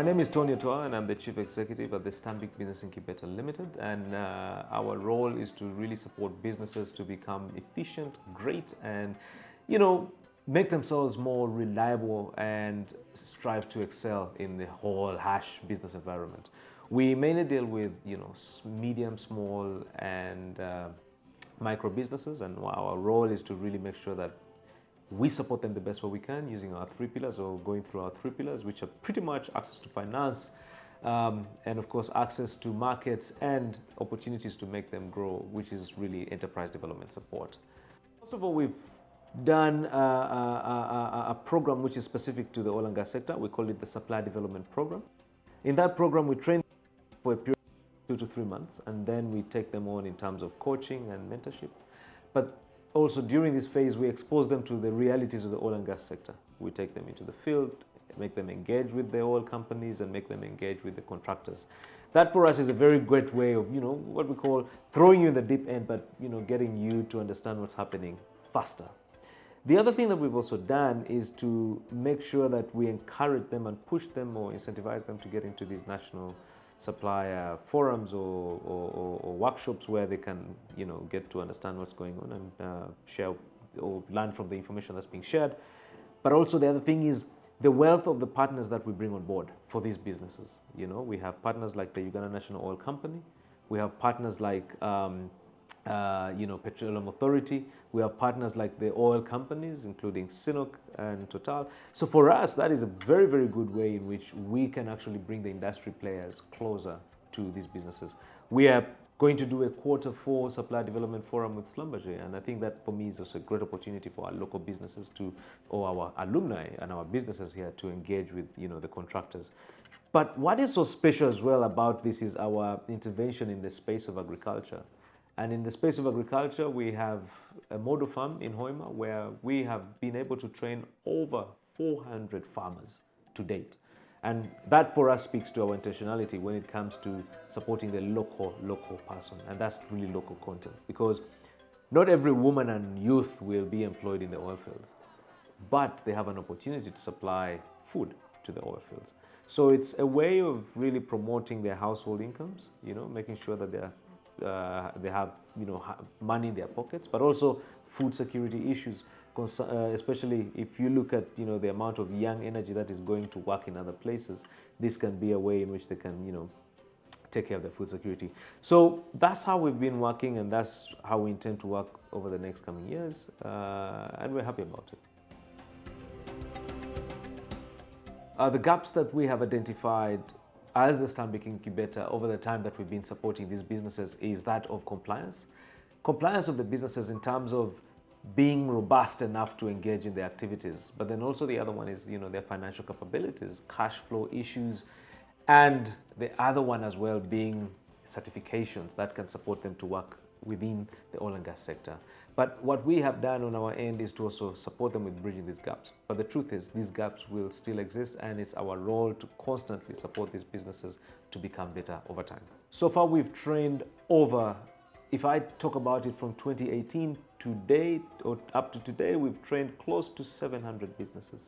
My name is Tony Otoa and I'm the Chief Executive at the Stanbic Business Incubator Limited, and our role is to really support businesses to become efficient, great, and make themselves more reliable and strive to excel in the whole harsh business environment. We mainly deal with medium, small, and micro businesses, and our role is to really make sure that we support them the best way we can using our 3 pillars, or going through our 3 pillars, which are pretty much access to finance, and of course access to markets and opportunities to make them grow, which is really enterprise development support. First of all, we've done a program which is specific to the oil and gas sector. We call it the Supply Development Program. In that program, we train for a period of 2 to 3 months, and then we take them on in terms of coaching and mentorship. But also during this phase, we expose them to the realities of the oil and gas sector. We take them into the field, make them engage with the oil companies, and make them engage with the contractors. That for us is a very great way of, what we call throwing you in the deep end, but getting you to understand what's happening faster. The other thing that we've also done is to make sure that we encourage them and push them or incentivize them to get into these national supplier forums or workshops where they can get to understand what's going on and share or learn from the information that's being shared. But also the other thing is the wealth of the partners that we bring on board for these businesses. We have partners like the Uganda National Oil Company. We have partners like Petroleum Authority. We have partners like the oil companies, including Sinnoc and Total. So for us, that is a very, very good way in which we can actually bring the industry players closer to these businesses. We are going to do a Q4 Supply Development Forum with Schlumberger, and I think that for me is also a great opportunity for our local businesses or our alumni and our businesses here to engage with the contractors. But what is so special as well about this is our intervention in the space of agriculture. And in the space of agriculture, we have a model farm in Hoima where we have been able to train over 400 farmers to date. And that for us speaks to our intentionality when it comes to supporting the local person. And that's really local content, because not every woman and youth will be employed in the oil fields, but they have an opportunity to supply food to the oil fields. So it's a way of really promoting their household incomes, making sure that they have money in their pockets, but also food security issues, especially if you look at the amount of young energy that is going to work in other places. This can be a way in which they can take care of their food security. So that's how we've been working, and that's how we intend to work over the next coming years, and we're happy about it. The gaps that we have identified as the Stanbic Incubator over the time that we've been supporting these businesses is that of compliance. Compliance of the businesses in terms of being robust enough to engage in their activities. But then also the other one is, their financial capabilities, cash flow issues, and the other one as well being certifications that can support them to work within the oil and gas sector. But what we have done on our end is to also support them with bridging these gaps. But the truth is these gaps will still exist, and it's our role to constantly support these businesses to become better over time. So far we've trained over, if I talk about it from 2018 to date or up to today, we've trained close to 700 businesses.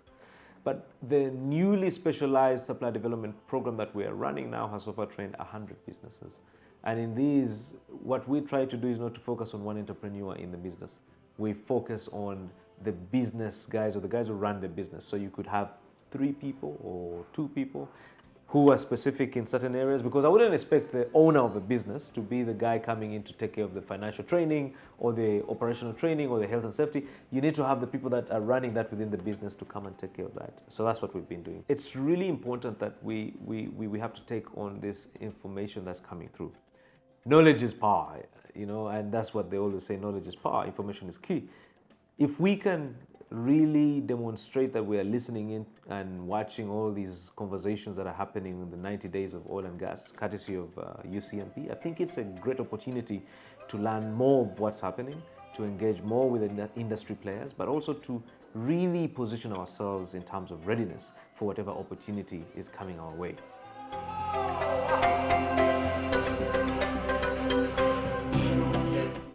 But the newly specialized supply development program that we are running now has so far trained 100 businesses. And in these, what we try to do is not to focus on one entrepreneur in the business. We focus on the business guys, or the guys who run the business. So you could have 3 people or 2 people who are specific in certain areas, because I wouldn't expect the owner of a business to be the guy coming in to take care of the financial training or the operational training or the health and safety. You need to have the people that are running that within the business to come and take care of that. So that's what we've been doing. It's really important that we have to take on this information that's coming through. Knowledge is power, and that's what they always say, knowledge is power, information is key. If we can really demonstrate that we are listening in and watching all these conversations that are happening in the 90 days of oil and gas, courtesy of UCMP, I think it's a great opportunity to learn more of what's happening, to engage more with the industry players, but also to really position ourselves in terms of readiness for whatever opportunity is coming our way.